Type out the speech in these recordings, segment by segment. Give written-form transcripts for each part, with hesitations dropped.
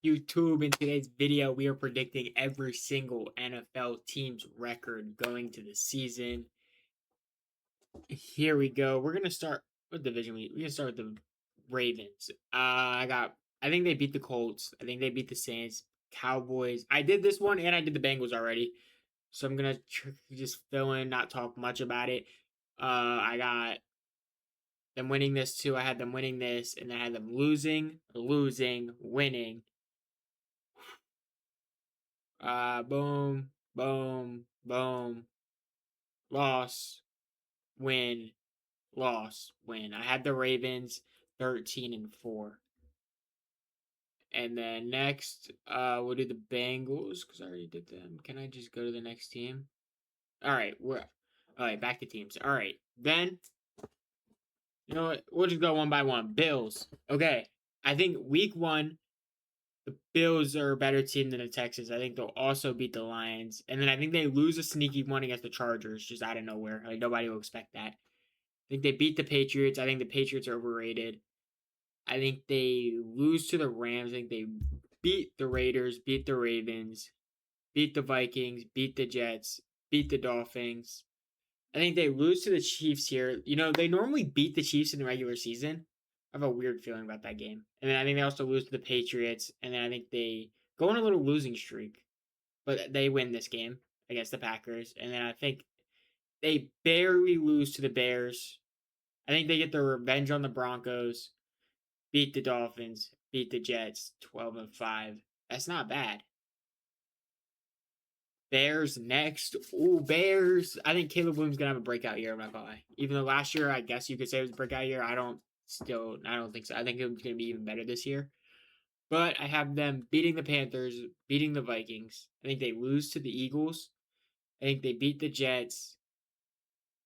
YouTube? In today's video, we are predicting every single NFL team's record going to the season. Here we go. We're gonna start with division. We're gonna start with the Ravens. I think they beat the Colts. I think they beat the Saints, Cowboys. I did this one and I did the Bengals already, so I'm gonna just fill in, not talk much about it. I got them winning this too. I had them winning this, and I had them losing, winning. Boom, boom, boom. Loss, win, loss, win. I had the Ravens 13-4. And then next, we'll do the Bengals because I already did them. Can I just go to the next team? All right, back to teams. All right, then you know what? We'll just go one by one. Bills. Okay, I think week one, the Bills are a better team than the Texans. I think they'll also beat the Lions, and then I think they lose a sneaky one against the Chargers, just out of nowhere. Like nobody will expect that. I think they beat the Patriots. I think the Patriots are overrated. I think they lose to the Rams. I think they beat the Raiders, beat the Ravens, beat the Vikings, beat the Jets, beat the Dolphins. I think they lose to the Chiefs here. You know, they normally beat the Chiefs in the regular season. I have a weird feeling about that game. And then I think they also lose to the Patriots. And then I think they go on a little losing streak. But they win this game against the Packers. And then I think they barely lose to the Bears. I think they get their revenge on the Broncos, beat the Dolphins, beat the Jets 12-5. That's not bad. Bears next. Ooh, Bears. I think Caleb Williams gonna have a breakout year. I'm not gonna lie. Even though last year, I guess you could say it was a breakout year. I don't think so. I think it's gonna be even better this year. But I have them beating the Panthers, beating the Vikings. I think they lose to the Eagles. I think they beat the Jets.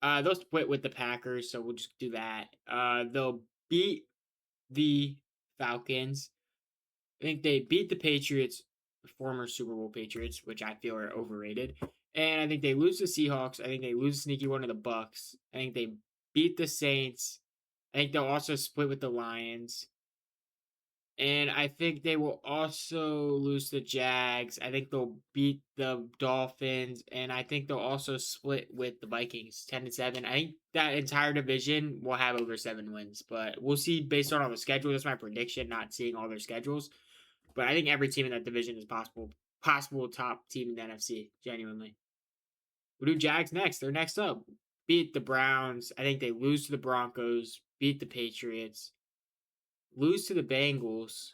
They'll split with the Packers, so we'll just do that. They'll beat the Falcons. I think they beat the Patriots, former Super Bowl Patriots, which I feel are overrated. And I think they lose the Seahawks. I think they lose a sneaky one to the Bucks. I think they beat the Saints. I think they'll also split with the Lions. And I think they will also lose the Jags. I think they'll beat the Dolphins. And I think they'll also split with the Vikings 10-7. I think that entire division will have over 7 wins. But we'll see based on all the schedule. That's my prediction, not seeing all their schedules. But I think every team in that division is possible top team in the NFC, genuinely. We'll do Jags next. They're next up. Beat the Browns. I think they lose to the Broncos. Beat the Patriots. Lose to the Bengals.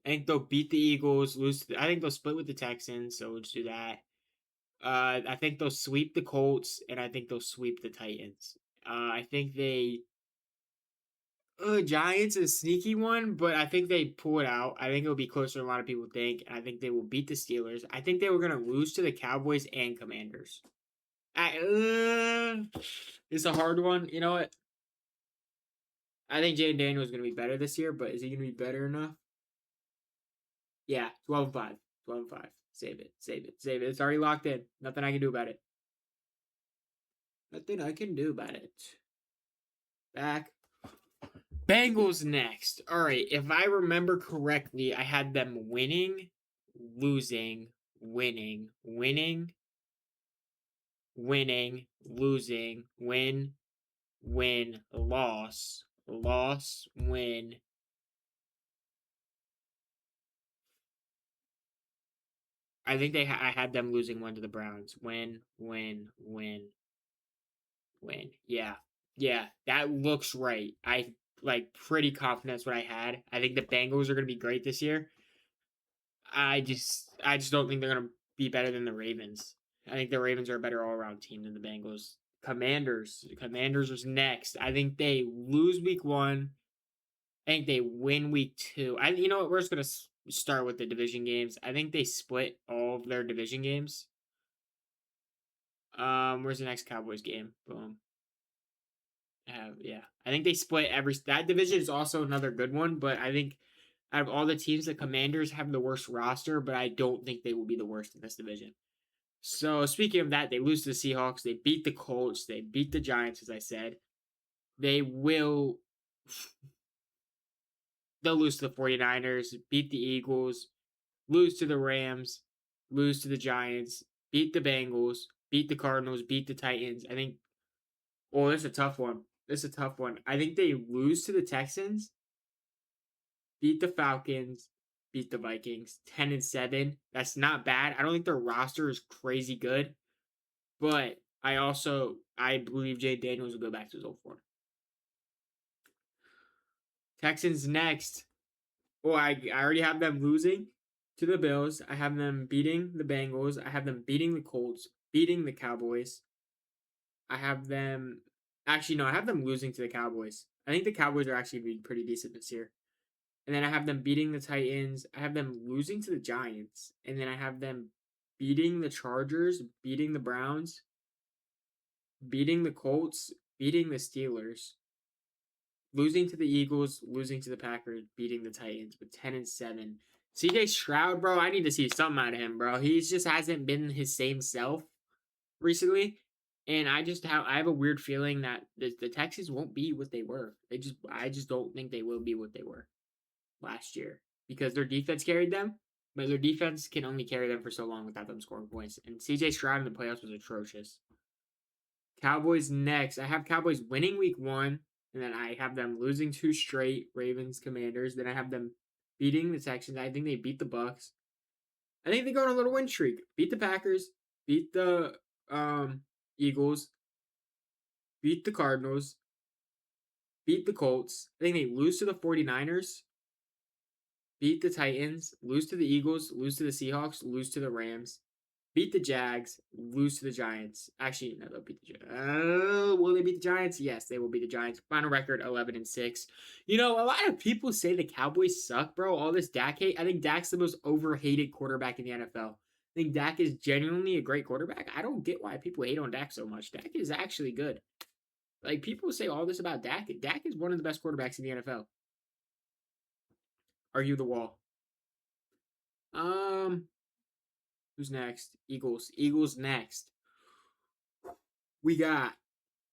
I think they'll beat the Eagles. I think they'll split with the Texans, so we'll just do that. I think they'll sweep the Colts, and I think they'll sweep the Titans. I think they Giants is a sneaky one, but I think they pull it out. I think it'll be closer than a lot of people think. I think they will beat the Steelers. I think they were going to lose to the Cowboys and Commanders. It's a hard one. You know what? I think Jaden Daniel is going to be better this year, but is he going to be better enough? Yeah, 12-5. 12-5. Save it. Save it. Save it. It's already locked in. Nothing I can do about it. Nothing I can do about it. Back. Bengals next. All right. If I remember correctly, I had them winning, losing, winning, winning, winning, losing, win, win, loss, loss, win. I think I had them losing one to the Browns. Win, win, win, win. Yeah. Yeah, that looks right. I like pretty confident that's what I had. I think the Bengals are going to be great this year. I just don't think they're gonna be better than the Ravens. I think the Ravens are a better all around team than the Bengals. Commanders is next. I think they lose week one. I think they win week two. You know what? We're just gonna start with the division games. I think they split all of their division games. Where's the next Cowboys game? Boom. Yeah. I think they split that division is also another good one, but I think out of all the teams, the Commanders have the worst roster, but I don't think they will be the worst in this division. So speaking of that, they lose to the Seahawks. They beat the Colts. They beat the Giants, as I said. They will. they'll lose to the 49ers, beat the Eagles, lose to the Rams, lose to the Giants, beat the Bengals, beat the Cardinals, beat the Titans. I think, oh, this is a tough one. This is a tough one. I think they lose to the Texans, beat the Falcons, beat the Vikings. 10-7. That's not bad. I don't think their roster is crazy good, but I believe Jay Daniels will go back to his old form. Texans next. Oh, I already have them losing to the Bills. I have them beating the Bengals. I have them beating the Colts, beating the Cowboys. I have them actually no, I have them losing to the Cowboys. I think the Cowboys are actually pretty decent this year. And then I have them beating the Titans. I have them losing to the Giants. And then I have them beating the Chargers, beating the Browns, beating the Colts, beating the Steelers, losing to the Eagles, losing to the Packers, beating the Titans with 10-7. CJ Stroud, bro, I need to see something out of him, bro. He just hasn't been his same self recently. And I have a weird feeling that the Texans won't be what they were. I just don't think they will be what they were last year because their defense carried them, but their defense can only carry them for so long without them scoring points. And CJ Stroud in the playoffs was atrocious. Cowboys next. I have Cowboys winning week 1, and then I have them losing 2 straight. Ravens, Commanders. Then I have them beating the Texans. I think they beat the Bucks. I think they go on a little win streak. Beat the Packers. Beat the Eagles. Beat the Cardinals. Beat the Colts. I think they lose to the 49ers. Beat the Titans. Lose to the Eagles. Lose to the Seahawks. Lose to the Rams. Beat the Jags, lose to the Giants. Actually, no, they'll beat the Giants. Will they beat the Giants? Yes, they will beat the Giants. Final record 11-6. You know, a lot of people say the Cowboys suck, bro. All this Dak hate. I think Dak's the most overhated quarterback in the NFL. I think Dak is genuinely a great quarterback. I don't get why people hate on Dak so much. Dak is actually good. Like, people say all this about Dak. Dak is one of the best quarterbacks in the NFL. Are you the wall? Who's next? Eagles. Eagles next. We got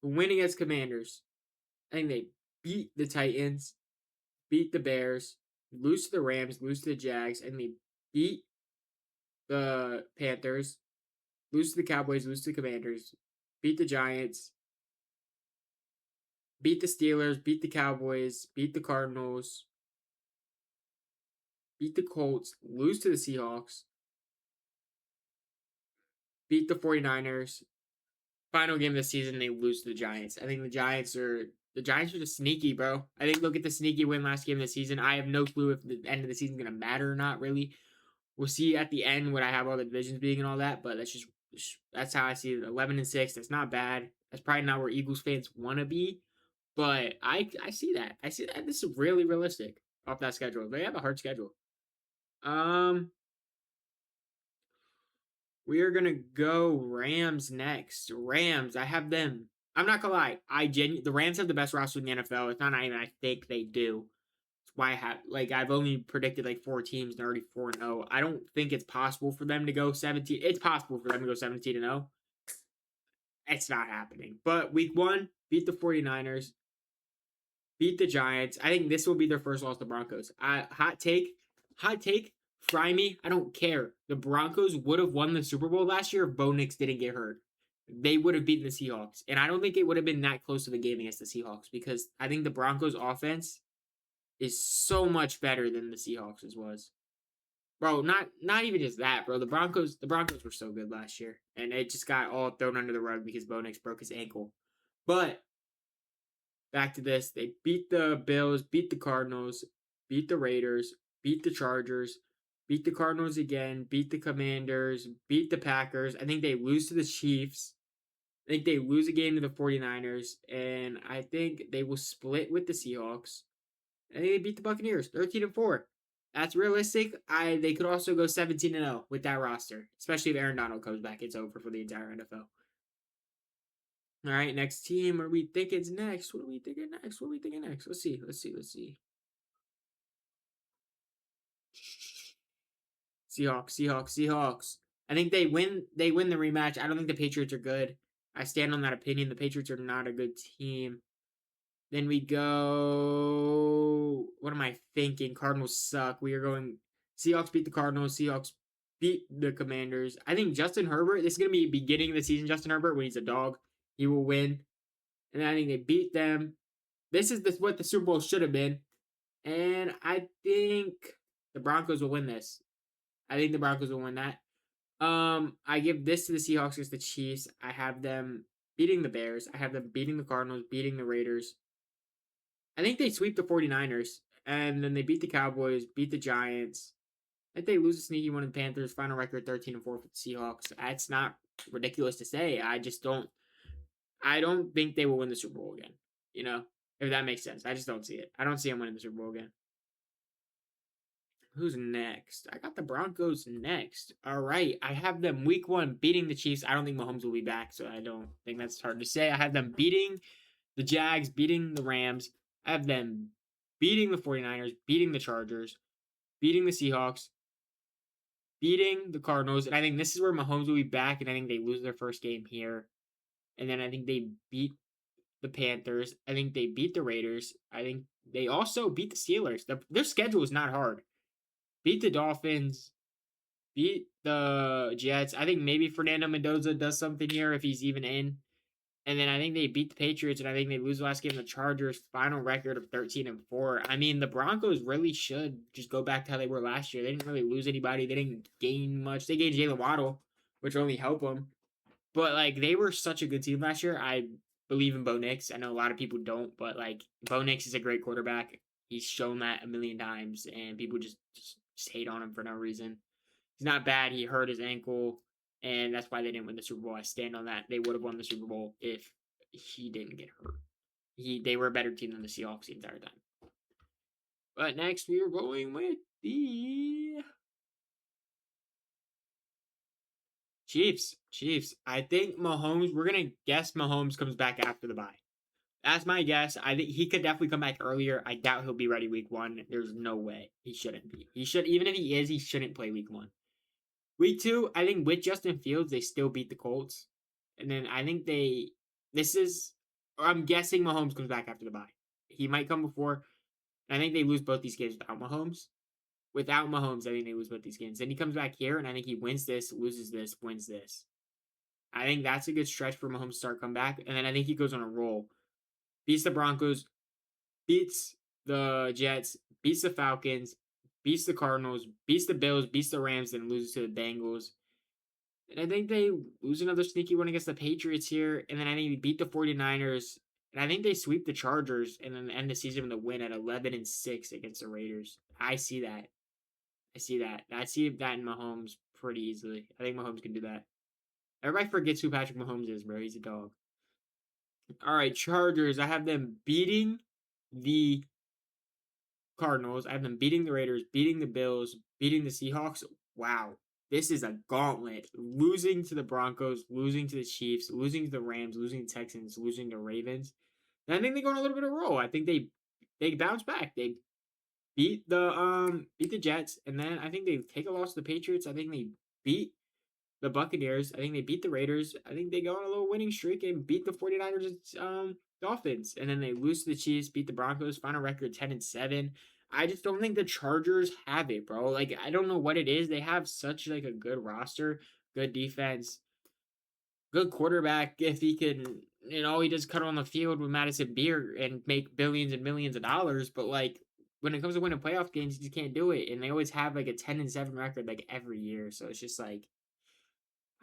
win against Commanders. I think they beat the Titans, beat the Bears, lose to the Rams, lose to the Jags, and they beat the Panthers, lose to the Cowboys, lose to the Commanders, beat the Giants, beat the Steelers, beat the Cowboys, beat the Cardinals, beat the Colts, lose to the Seahawks, beat the 49ers. Final game of the season, they lose to the Giants. I think the Giants are just sneaky, bro. I think they'll get the sneaky win last game of the season. I have no clue if the end of the season is going to matter or not, really. We'll see at the end when I have all the divisions being and all that, but that's how I see it. 11-6. That's not bad. That's probably not where Eagles fans want to be, but I see that. I see that. This is really realistic off that schedule. They have a hard schedule. We are gonna go Rams next. Rams, I have them. I'm not gonna lie. The Rams have the best roster in the NFL. It's not even I think they do. It's why I've only predicted like 4 teams and they're already 4-0. I don't think it's possible for them to go 17. It's possible for them to go 17-0. It's not happening. But week 1, beat the 49ers, beat the Giants. I think this will be their first loss to the Broncos. Hot take. Fry me. I don't care. The Broncos would have won the Super Bowl last year if Bo Nix didn't get hurt. They would have beaten the Seahawks. And I don't think it would have been that close to the game against the Seahawks because I think the Broncos offense is so much better than the Seahawks' was. Bro, not even just that, bro. The Broncos were so good last year. And it just got all thrown under the rug because Bo Nix broke his ankle. But back to this. They beat the Bills, beat the Cardinals, beat the Raiders, beat the Chargers, beat the Cardinals again, beat the Commanders, beat the Packers. I think they lose to the Chiefs. I think they lose a game to the 49ers. And I think they will split with the Seahawks. I think they beat the Buccaneers, 13-4. That's realistic. They could also go 17-0 with that roster, especially if Aaron Donald comes back. It's over for the entire NFL. All right, next team. What are we thinking next? Let's see. Seahawks. I think they win the rematch. I don't think the Patriots are good. I stand on that opinion. The Patriots are not a good team. Then we go. What am I thinking? Cardinals suck. We are going. Seahawks beat the Cardinals. Seahawks beat the Commanders. I think Justin Herbert. This is gonna be beginning of the season. Justin Herbert when he's a dog, he will win. And I think they beat them. This is what the Super Bowl should have been. And I think the Broncos will win this. I think the Broncos will win that. I give this to the Seahawks against the Chiefs. I have them beating the Bears. I have them beating the Cardinals, beating the Raiders. I think they sweep the 49ers. And then they beat the Cowboys, beat the Giants. I think they lose a sneaky one to the Panthers. Final record 13-4 for the Seahawks. That's not ridiculous to say. I don't think they will win the Super Bowl again. You know, if that makes sense. I just don't see it. I don't see them winning the Super Bowl again. Who's next? I got the Broncos next. All right. I have them week 1 beating the Chiefs. I don't think Mahomes will be back, so I don't think that's hard to say. I have them beating the Jags, beating the Rams. I have them beating the 49ers, beating the Chargers, beating the Seahawks, beating the Cardinals. And I think this is where Mahomes will be back, and I think they lose their first game here. And then I think they beat the Panthers. I think they beat the Raiders. I think they also beat the Steelers. Their schedule is not hard. Beat the Dolphins, beat the Jets. I think maybe Fernando Mendoza does something here if he's even in. And then I think they beat the Patriots, and I think they lose the last game of the Chargers. Final record of 13-4. I mean, the Broncos really should just go back to how they were last year. They didn't really lose anybody. They didn't gain much. They gained Jalen Waddle, which only helped them. But like they were such a good team last year. I believe in Bo Nix. I know a lot of people don't, but like Bo Nix is a great quarterback. He's shown that a million times, and people just hate on him for no reason. He's not bad. He hurt his ankle, and that's why they didn't win the Super Bowl. I stand on that. They would have won the Super Bowl if he didn't get hurt. They were a better team than the Seahawks the entire time. But next we are going with the Chiefs. I think Mahomes. We're gonna guess Mahomes comes back after the bye. That's my guess. I think he could definitely come back earlier. I doubt he'll be ready week 1. There's no way. He shouldn't be. He should, even if he is, he shouldn't play week 1. Week 2, I think with Justin Fields, they still beat the Colts. And then I think I'm guessing Mahomes comes back after the bye. He might come before. I think they lose both these games without Mahomes. Without Mahomes, I think they lose both these games. Then he comes back here, and I think he wins this, loses this, wins this. I think that's a good stretch for Mahomes to start come back. And then I think he goes on a roll. Beats the Broncos, beats the Jets, beats the Falcons, beats the Cardinals, beats the Bills, beats the Rams, and loses to the Bengals. And I think they lose another sneaky one against the Patriots here. And then I think they beat the 49ers. And I think they sweep the Chargers and then end the season with a win at 11-6 against the Raiders. I see that. I see that in Mahomes pretty easily. I think Mahomes can do that. Everybody forgets who Patrick Mahomes is, bro. He's a dog. All right, Chargers. I have them beating the Cardinals. I have them beating the Raiders, beating the Bills, beating the Seahawks. Wow. This is a gauntlet. Losing to the Broncos, losing to the Chiefs, losing to the Rams, losing to the Texans, losing to Ravens. And I think they go on a little bit of a roll. I think they bounce back. They beat the Jets, and then I think they take a loss to the Patriots. I think they beat the Buccaneers. I think they beat the Raiders. I think they go on a little winning streak and beat the 49ers Dolphins. And then they lose to the Chiefs, beat the Broncos, final record 10-7. I just don't think the Chargers have it, bro. Like, I don't know what it is. They have such like a good roster, good defense, good quarterback. If he can, he just cut on the field with Madison Beer and make billions and millions of dollars. But like when it comes to winning playoff games, he just can't do it. And they always have like a 10-7 record like every year. So it's just like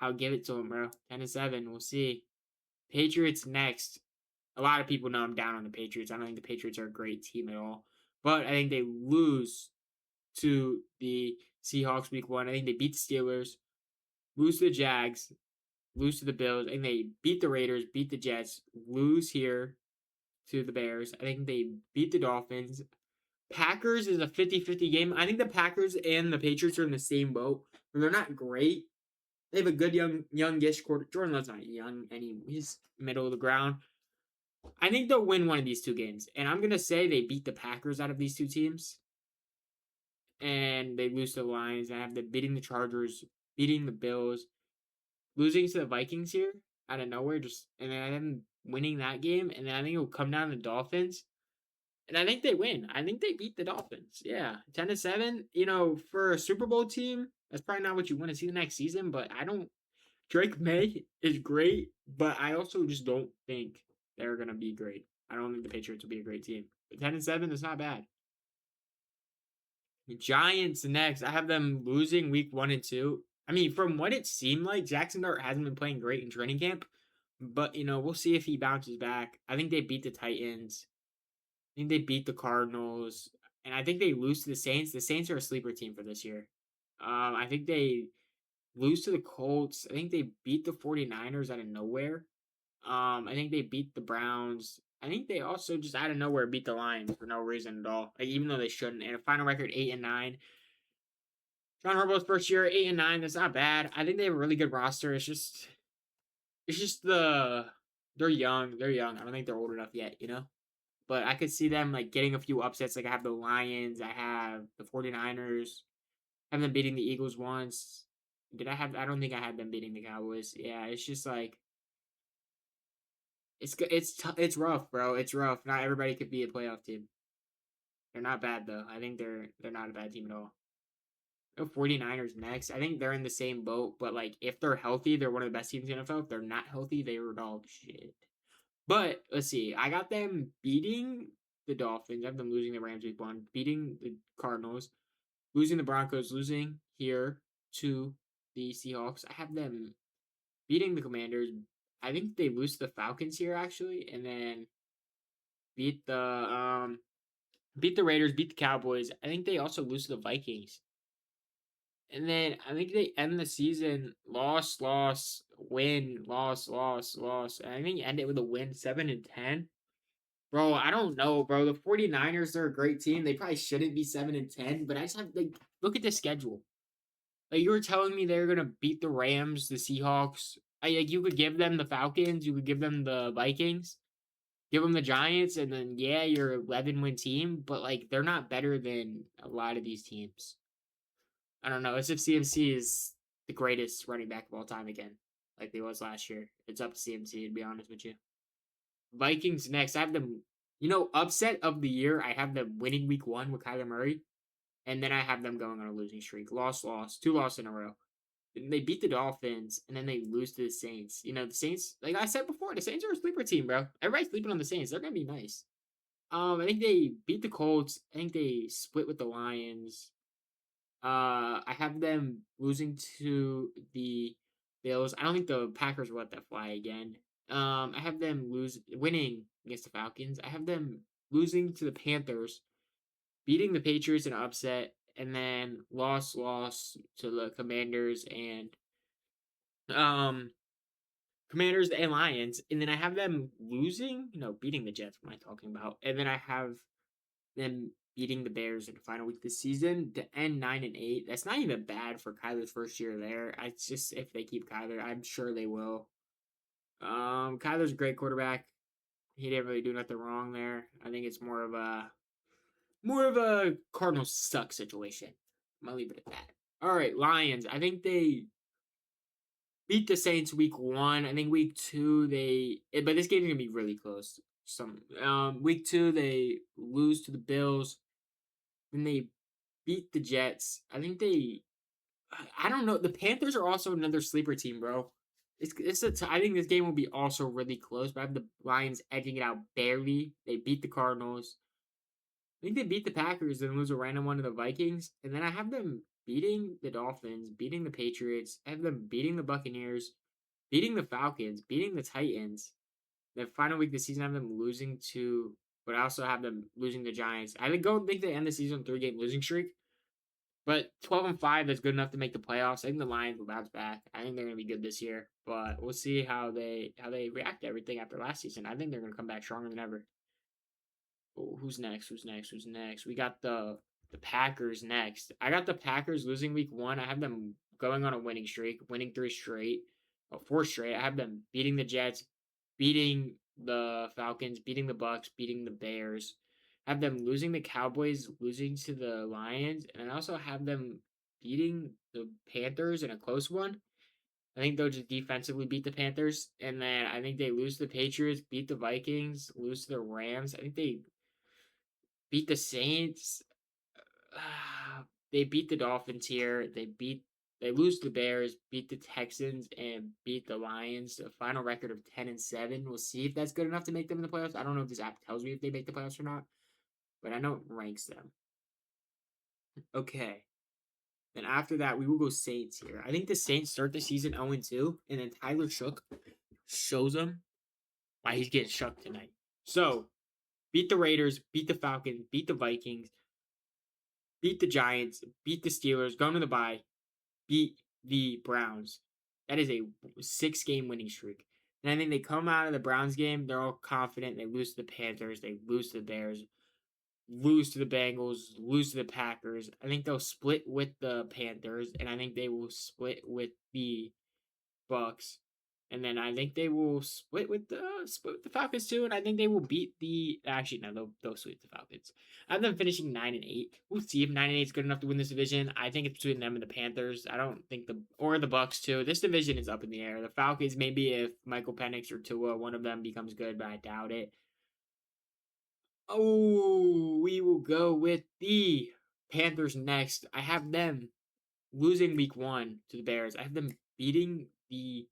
I'll give it to him, bro. 10-7. We'll see. Patriots next. A lot of people know I'm down on the Patriots. I don't think the Patriots are a great team at all. But I think they lose to the Seahawks week 1. I think they beat the Steelers, lose to the Jags, lose to the Bills. I think they beat the Raiders, beat the Jets, lose here to the Bears. I think they beat the Dolphins. Packers is a 50-50 game. I think the Packers and the Patriots are in the same boat. They're not great. They have a good youngish quarter. Jordan Love's not young he's middle of the ground. I think they'll win one of these two games. And I'm going to say they beat the Packers out of these two teams. And they lose to the Lions. I have them beating the Chargers, beating the Bills, losing to the Vikings here out of nowhere. And then I have them winning that game, and then I think it'll come down to the Dolphins. And I think they win. I think they beat the Dolphins. Yeah. 10-7. For a Super Bowl team, that's probably not what you want to see the next season, but I don't Drake May is great, but I also just don't think they're gonna be great. I don't think the Patriots will be a great team. But 10-7 is not bad. The Giants next. I have them losing week 1 and 2. I mean, from what it seemed like, Jackson Dart hasn't been playing great in training camp. But we'll see if he bounces back. I think they beat the Titans. I think they beat the Cardinals. And I think they lose to the Saints. The Saints are a sleeper team for this year. I think they lose to the Colts. I think they beat the 49ers out of nowhere. I think they beat the Browns. I think they also just out of nowhere beat the Lions for no reason at all. Like, even though they shouldn't. And a final record 8-9. John Harbaugh's first year 8-9. That's not bad. I think they have a really good roster. It's just they're young. They're young. I don't think they're old enough yet. But I could see them like getting a few upsets. Like I have the Lions. I have the 49ers. I have them beating the Eagles once. I don't think I had them beating the Cowboys. Yeah, it's just like it's rough, bro. It's rough. Not everybody could be a playoff team. They're not bad though. I think they're not a bad team at all. The 49ers next. I think they're in the same boat, but like if they're healthy, they're one of the best teams in the NFL. If they're not healthy, they were dog shit. But let's see. I got them beating the Dolphins. I have them losing the Rams week 1, beating the Cardinals, losing the Broncos, losing here to the Seahawks. I have them beating the Commanders. I think they lose to the Falcons here actually, and then beat the Raiders, beat the Cowboys. I think they also lose to the Vikings. And then I think they end the season loss, win, loss, loss. And I think end it with a win, 7-10. Bro, I don't know, bro. The 49ers are a great team. They probably shouldn't be 7-10, but I just have like look at the schedule. Like you were telling me they're gonna beat the Rams, the Seahawks. Like you could give them the Falcons, you could give them the Vikings, give them the Giants, and then yeah, you're 11-win team, but like they're not better than a lot of these teams. I don't know. It's if CMC is the greatest running back of all time again, like he was last year. It's up to CMC to be honest with you. Vikings next. I have them, upset of the year. I have them winning week 1 with Kyler Murray, and then I have them going on a losing streak. Loss, 2 losses in a row. They beat the Dolphins, and then they lose to the Saints. The Saints, like I said before, the Saints are a sleeper team, bro. Everybody's sleeping on the Saints. They're gonna be nice. I think they beat the Colts. I think they split with the Lions. I have them losing to the Bills. I don't think the Packers will let that fly again. I have them winning against the Falcons. I have them losing to the Panthers, beating the Patriots in an upset, and then loss to the um Commanders and Lions, and then I have them losing, beating the Jets. What am I talking about? And then I have them beating the Bears in the final week this season to end 9-8. That's not even bad for Kyler's first year there. It's just if they keep Kyler, I'm sure they will. Kyler's a great quarterback. He didn't really do nothing wrong there. I think it's more of a Cardinals suck situation. I'm gonna leave it at that. All right, Lions. I think they beat the Saints week 1. I think week 2 but this game's gonna be really close. Week 2 they lose to the Bills. Then they beat the Jets. I don't know. The Panthers are also another sleeper team, bro. I think this game will be also really close, but I have the Lions edging it out barely. They beat the Cardinals. I think they beat the Packers and lose a random one to the Vikings. And then I have them beating the Dolphins, beating the Patriots. I have them beating the Buccaneers, beating the Falcons, beating the Titans. The final week of the season, I have them losing to, but I also have them losing the Giants. I don't think they end the season on 3-game losing streak. But 12-5 is good enough to make the playoffs. I think the Lions will bounce back. I think they're gonna be good this year. But we'll see how they react to everything after last season. I think they're gonna come back stronger than ever. Oh, who's next? We got the Packers next. I got the Packers losing week 1. I have them going on a winning streak, winning 3 straight, 4 straight. I have them beating the Jets, beating the Falcons, beating the Bucks, beating the Bears. I have them losing the Cowboys, losing to the Lions, and I also have them beating the Panthers in a close one. I think they'll just defensively beat the Panthers, and then I think they lose to the Patriots, beat the Vikings, lose to the Rams. I think they beat the Saints. They beat the Dolphins here. They lose to the Bears, beat the Texans, and beat the Lions. A final record of 10-7. We'll see if that's good enough to make them in the playoffs. I don't know if this app tells me if they make the playoffs or not, but I know it ranks them. Okay. Then after that, we will go Saints here. I think the Saints start the season 0-2, and then Tyler Shook shows them why he's getting shook tonight. So, beat the Raiders, beat the Falcons, beat the Vikings, beat the Giants, beat the Steelers, go into the bye, beat the Browns. That is a 6-game winning streak. And I think they come out of the Browns game, they're all confident. They lose to the Panthers, they lose to the Bears, lose to the Bengals, lose to the Packers. I think they'll split with the Panthers, and I think they will split with the Bucks. And then I think they will split with the Falcons too, and I think they will beat the. Actually, no, they'll sweep the Falcons. I have them finishing 9-8. We'll see if 9-8 is good enough to win this division. I think it's between them and the Panthers. I don't think the Bucks too. This division is up in the air. The Falcons, maybe if Michael Penix or Tua, one of them becomes good, but I doubt it. Oh, we will go with the Panthers next. I have them losing week 1 to the Bears. I have them beating the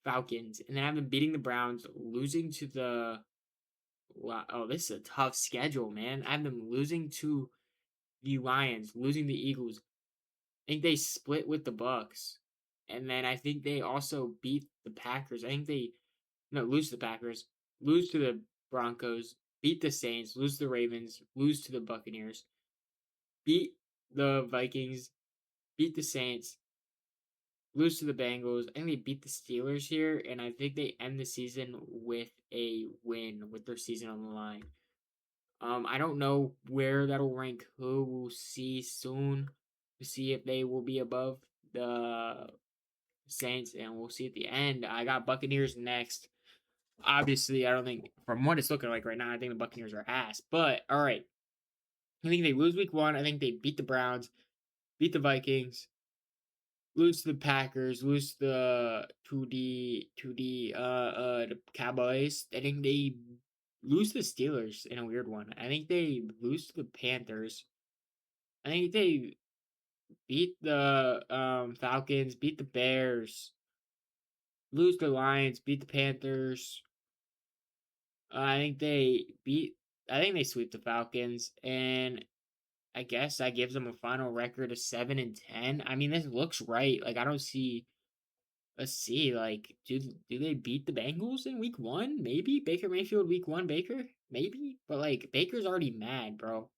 Falcons, and then I have them beating the Browns, losing to the. Wow, oh, this is a tough schedule, man. I have them losing to the Lions, losing the Eagles. I think they split with the Bucks, and then I think they also beat the Packers. I think they lose to the Packers, lose to the Broncos, beat the Saints, lose to the Ravens, lose to the Buccaneers, beat the Vikings, beat the Saints, lose to the Bengals. I think they beat the Steelers here, and I think they end the season with a win with their season on the line. I don't know where that'll rank. Who we'll see soon to see if they will be above the Saints, and we'll see at the end. I got Buccaneers next. Obviously, I don't think from what it's looking like right now, I think the Buccaneers are ass. But all right, I think they lose week 1. I think they beat the Browns, beat the Vikings, lose to the Packers, lose the Cowboys. I think they lose to the Steelers in a weird one. I think they lose to the Panthers. I think they beat the Falcons, beat the Bears, lose the Lions, beat the Panthers. I think they beat. I think they sweep the Falcons, and I guess that gives them a final record of 7-10. I mean, this looks right. Like I don't see. Let's see. Like, do they beat the Bengals in week 1? Maybe Baker Mayfield week 1. Baker maybe, but like Baker's already mad, bro.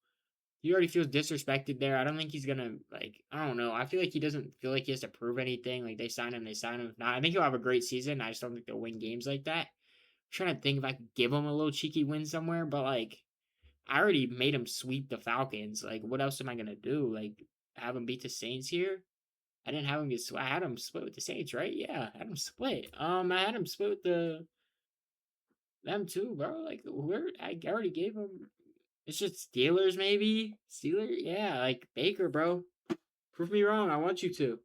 He already feels disrespected there. I don't think he's gonna like. I don't know. I feel like he doesn't feel like he has to prove anything. Like they sign him, they sign him. Now I think he'll have a great season. I just don't think they'll win games like that. I'm trying to think if I could give him a little cheeky win somewhere, but like I already made him sweep the Falcons. Like what else am I gonna do? Like have him beat the Saints here? I didn't have him get. I had him split with the Saints, right? Yeah, I had him split. I had him split with them too, bro. Like where I already gave him. It's just Steelers, maybe Steelers. Yeah, like Baker, bro. Prove me wrong. I want you to.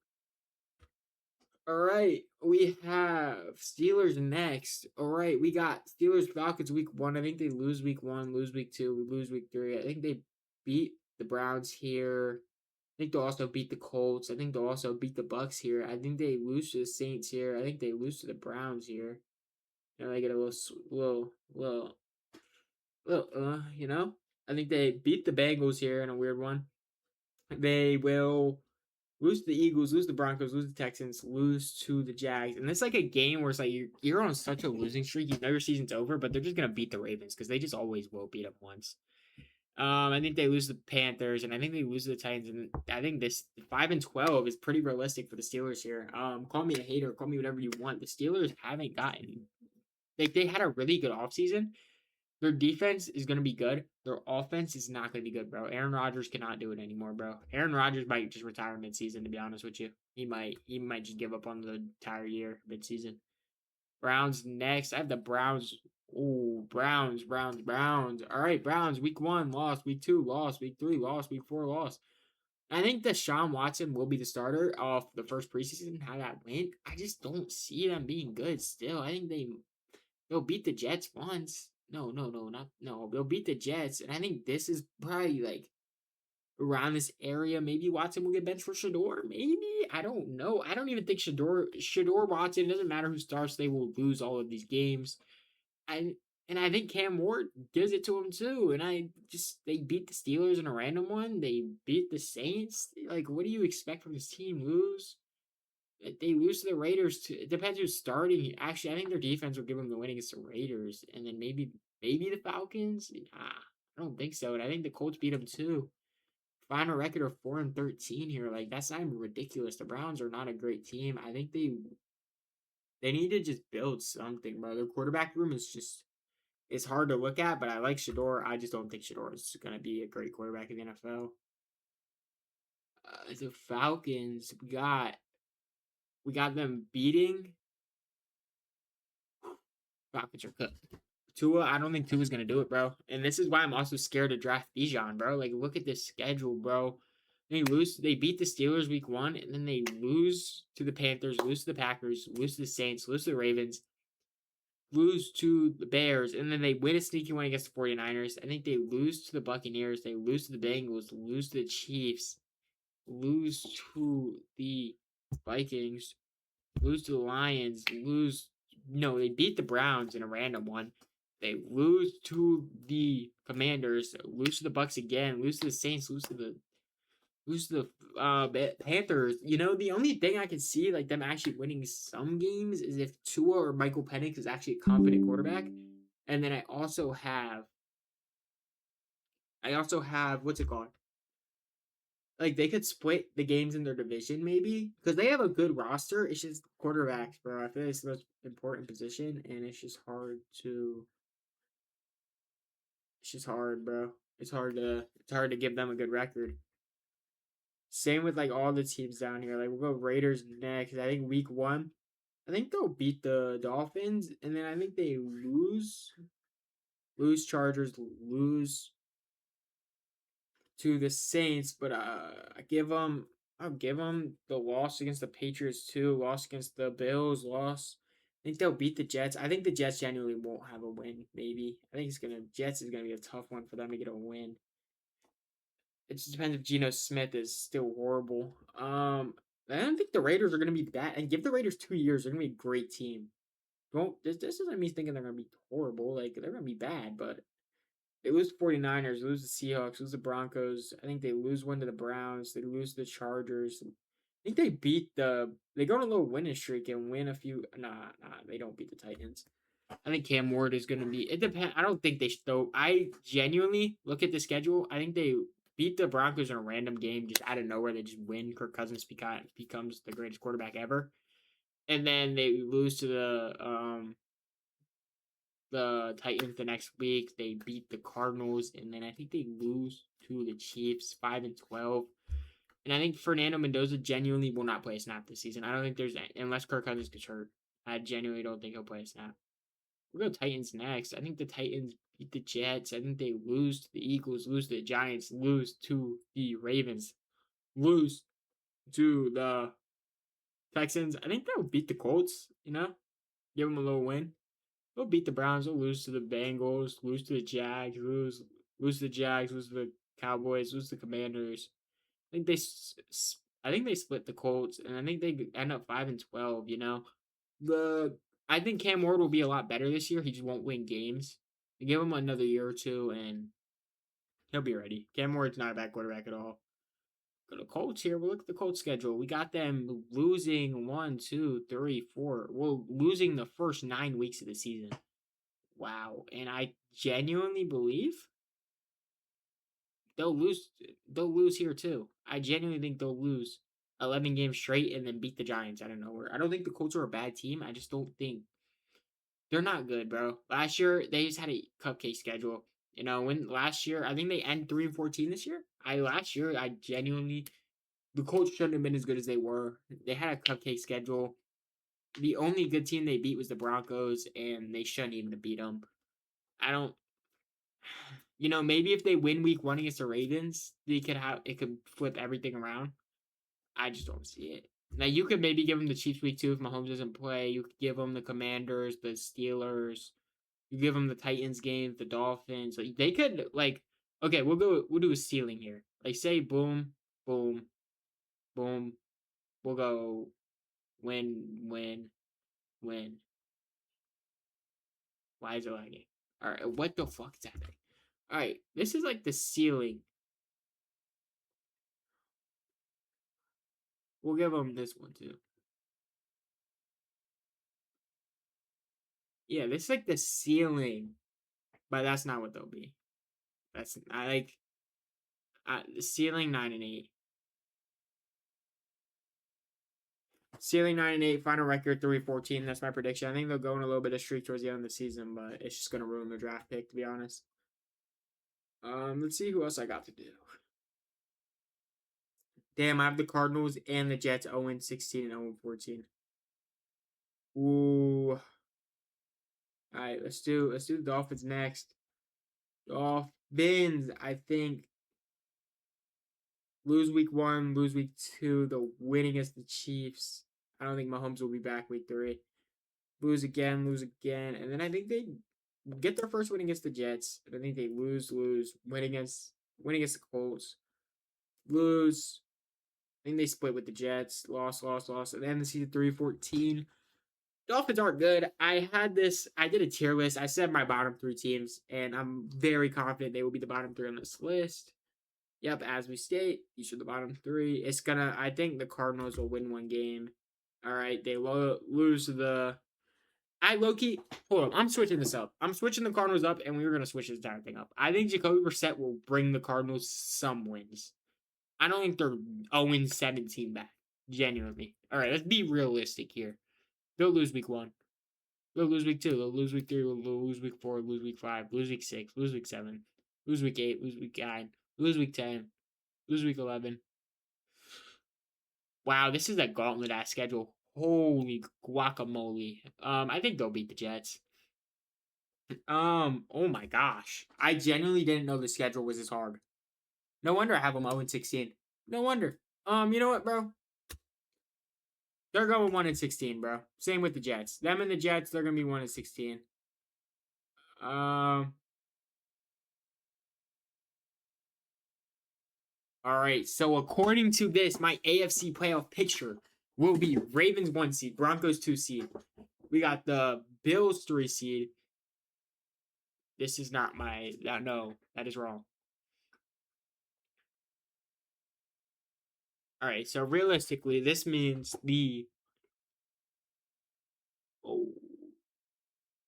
All right, we have Steelers next. All right, we got Steelers Falcons week 1. I think they lose week 1, lose week 2, we lose week 3. I think they beat the Browns here. I think they'll also beat the Colts. I think they'll also beat the Bucks here. I think they lose to the Saints here. I think they lose to the Browns here. You know, they get a you know. I think they beat the Bengals here in a weird one. They will lose to the Eagles, lose to the Broncos, lose to the Texans, lose to the Jags. And it's like a game where it's like you're on such a losing streak. You know your season's over, but they're just going to beat the Ravens because they just always will beat them once. I think they lose to the Panthers, and I think they lose to the Titans. And I think this 5-12 is pretty realistic for the Steelers here. Call me a hater, call me whatever you want. The Steelers haven't gotten like they had a really good offseason. Their defense is going to be good. Their offense is not going to be good, bro. Aaron Rodgers cannot do it anymore, bro. Aaron Rodgers might just retire midseason, to be honest with you. He might just give up on the entire year midseason. Browns next. I have the Browns. Ooh, Browns. All right, Browns. Week 1, lost. Week 2, lost. Week 3, lost. Week 4, lost. I think Deshaun Watson will be the starter off the first preseason. How that went, I just don't see them being good. Still, I think they'll beat the Jets once. No, not no. They'll beat the Jets, and I think this is probably like around this area. Maybe Watson will get benched for Shador. Maybe I don't know. I don't even think Shador Watson. It doesn't matter who starts. They will lose all of these games. I and I think Cam Ward gives it to him too. And I just they beat the Steelers in a random one. They beat the Saints. Like, what do you expect from this team? Lose? They lose to the Raiders. It depends who's starting. Actually, I think their defense will give them the win against the Raiders, and then maybe the Falcons. Nah, I don't think so. And I think the Colts beat them too. Final record of 4-13 here. Like, that's not even ridiculous. The Browns are not a great team. I think they need to just build something, bro. Their quarterback room is just it's hard to look at, but I like Shador. I just don't think Shador is going to be a great quarterback in the NFL. The Falcons, we got them beating. Falcons are cooked. Tua, I don't think Tua's going to do it, bro. And this is why I'm also scared to draft Bijan, bro. Like, look at this schedule, bro. They beat the Steelers week 1, and then they lose to the Panthers, lose to the Packers, lose to the Saints, lose to the Ravens, lose to the Bears, and then they win a sneaky one against the 49ers. I think they lose to the Buccaneers, they lose to the Bengals, lose to the Chiefs, lose to the Vikings, lose to the Lions, lose. No, they beat the Browns in a random one. They lose to the Commanders, lose to the Bucks again, lose to the Saints, lose to the Panthers. You know, the only thing I can see like them actually winning some games is if Tua or Michael Penix is actually a competent quarterback. And then I also have what's it called? Like they could split the games in their division maybe because they have a good roster. It's just quarterbacks, bro. I feel like it's the most important position, and it's just hard to. It's just hard, bro. It's hard to give them a good record. Same with like all the teams down here. Like we'll go Raiders next. I think week 1, I think they'll beat the Dolphins, and then I think they lose Chargers, lose to the Saints, but I'll give them the loss against the Patriots too, loss against the Bills, loss. I think they'll beat the Jets. I think the Jets genuinely won't have a win. Maybe I think Jets is gonna be a tough one for them to get a win. It just depends if Geno Smith is still horrible. I don't think the Raiders are gonna be bad. And give the Raiders 2 years, they're gonna be a great team. Don't this isn't me thinking they're gonna be horrible. Like they're gonna be bad, but they lose the 49ers, lose the Seahawks, lose the Broncos. I think they lose one to the Browns. They lose the Chargers. I think they go on a little winning streak and win a few. Nah, they don't beat the Titans. I think Cam Ward is going to be. It depends. I don't think they should, though. I genuinely look at the schedule. I think they beat the Broncos in a random game just out of nowhere. They just win. Kirk Cousins becomes the greatest quarterback ever. And then they lose to the Titans the next week. They beat the Cardinals, and then I think they lose to the Chiefs, 5-12. And I think Fernando Mendoza genuinely will not play a snap this season. I don't think unless Kirk Cousins gets hurt. I genuinely don't think he'll play a snap. We'll go Titans next. I think the Titans beat the Jets. I think they lose to the Eagles, lose to the Giants, lose to the Ravens, lose to the Texans. I think they'll beat the Colts, give them a little win. They'll beat the Browns. They'll lose to the Bengals, lose to the Jags, lose to the Jags, lose to the Cowboys, lose to the Commanders. I think they split the Colts, and I think they end up 5-12. I think Cam Ward will be a lot better this year. He just won't win games. You give him another year or two, and he'll be ready. Cam Ward's not a bad quarterback at all. Go to Colts here. We'll look at the Colts schedule. We got them losing 1, 2, 3, 4. Well, losing the first 9 weeks of the season. Wow. And I genuinely believe they'll lose. They'll lose here too. I genuinely think they'll lose 11 games straight and then beat the Giants out of nowhere. I don't think the Colts are a bad team. I just don't think they're not good, bro. Last year they just had a cupcake schedule. When last year I think they end 3-14 this year. I genuinely the Colts shouldn't have been as good as they were. They had a cupcake schedule. The only good team they beat was the Broncos, and they shouldn't even have beat them. I don't. maybe if they win week 1 against the Ravens, it could flip everything around. I just don't see it. Now you could maybe give them the Chiefs week 2 if Mahomes doesn't play. You could give them the Commanders, the Steelers. You give them the Titans game, the Dolphins. Like they could okay, we'll do a ceiling here. Like say boom, boom, boom. We'll go win, win, win. Why is it lagging? All right, what the fuck is happening? All right, this is like the ceiling. We'll give them this one too. Yeah, this is like the ceiling, but that's not what they'll be. That's I like the ceiling 9-8. Ceiling 9-8, final record 3-14. That's my prediction. I think they'll go in a little bit of streak towards the end of the season, but it's just gonna ruin their draft pick, to be honest. Let's see who else I got to do. Damn, I have the Cardinals and the Jets 0-16 and 0-14. Ooh. Alright, let's do the Dolphins next. Dolphins, I think lose week 1, lose week 2. They'll win against the Chiefs. I don't think Mahomes will be back week 3. Lose again, and then I think they get their first win against the Jets. I think they lose, win against the Colts, lose. I think they split with the Jets, loss, and then the season 3-14. Dolphins aren't good. I did a tier list. I said my bottom 3 teams, and I'm very confident they will be the bottom 3 on this list. Yep, as we state, these are the bottom 3. I think the Cardinals will win 1 game. All right, they lose to the. Hold on, I'm switching this up. I'm switching the Cardinals up, and we were going to switch this entire thing up. I think Jacoby Brissett will bring the Cardinals some wins. I don't think they're 0-17 back, genuinely. All right, let's be realistic here. They'll lose week 1. They'll lose week 2. They'll lose week 3. They'll lose week 4. Lose week 5. Lose week 6. Lose week 7. Lose week 8. Lose week 9. Lose week 10. Lose week 11. Wow, this is a gauntlet-ass schedule. Holy guacamole. I think they'll beat the Jets. Oh my gosh. I genuinely didn't know the schedule was as hard. No wonder I have them 0-16. No wonder. You know what, bro? They're going 1-16, bro. Same with the Jets. Them and the Jets, they're gonna be 1-16. All right. So according to this, my AFC playoff picture will be Ravens 1 seed, Broncos 2 seed. We got the Bills 3 seed. This is not my. No, that is wrong. All right. So realistically, this means the. Oh.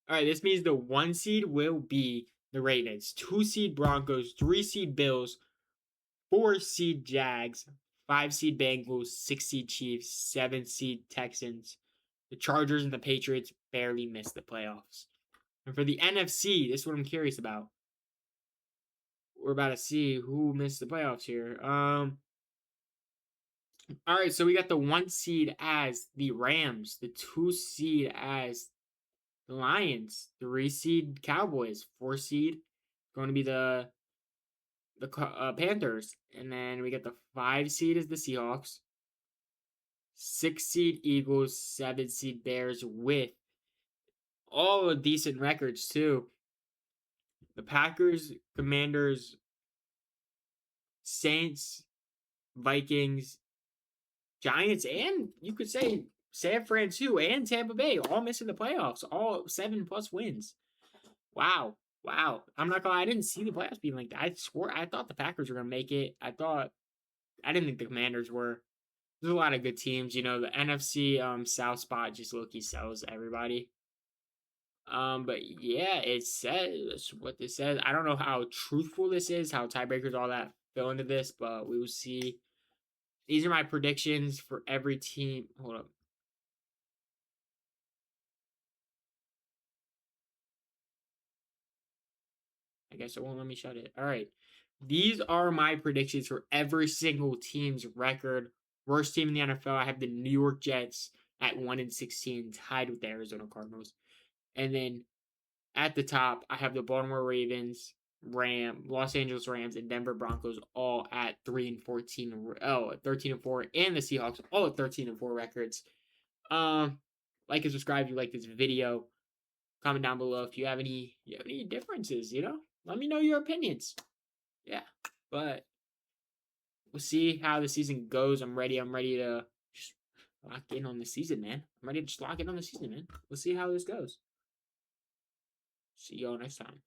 All right. This means the 1 seed will be the Ravens, 2 seed Broncos, 3 seed Bills, 4 seed Jags, 5 seed Bengals, 6 seed Chiefs, 7 seed Texans. The Chargers and the Patriots barely missed the playoffs. And for the NFC, this is what I'm curious about. We're about to see who missed the playoffs here. All right, so we got the 1 seed as the Rams, the 2 seed as the Lions, 3 seed Cowboys, 4 seed going to be the Panthers, and then we get the 5 seed as the Seahawks, 6 seed Eagles, 7 seed Bears with all decent records too. The Packers, Commanders, Saints, Vikings, Giants, and you could say San Fran too, and Tampa Bay all missing the playoffs, all 7+ wins. Wow. I'm not gonna lie, I didn't see the playoffs being like that. I thought the Packers were gonna make it. I didn't think the Commanders were. There's a lot of good teams. The NFC South spot just low-key sells everybody. But yeah, it says what this says. I don't know how truthful this is, how tiebreakers, all that fill into this, but we will see. These are my predictions for every team. Hold up. I guess it won't let me shut it. All right. These are my predictions for every single team's record. Worst team in the NFL, I have the New York Jets at 1-16, tied with the Arizona Cardinals. And then at the top, I have the Baltimore Ravens, Los Angeles Rams, and Denver Broncos all at 3-14. 13-4, and the Seahawks all at 13-4 records. Like and subscribe if you like this video. Comment down below if you have any differences. Let me know your opinions. Yeah, but we'll see how the season goes. I'm ready to just lock in on the season, man. I'm ready to just lock in on the season, man. We'll see how this goes. See y'all next time.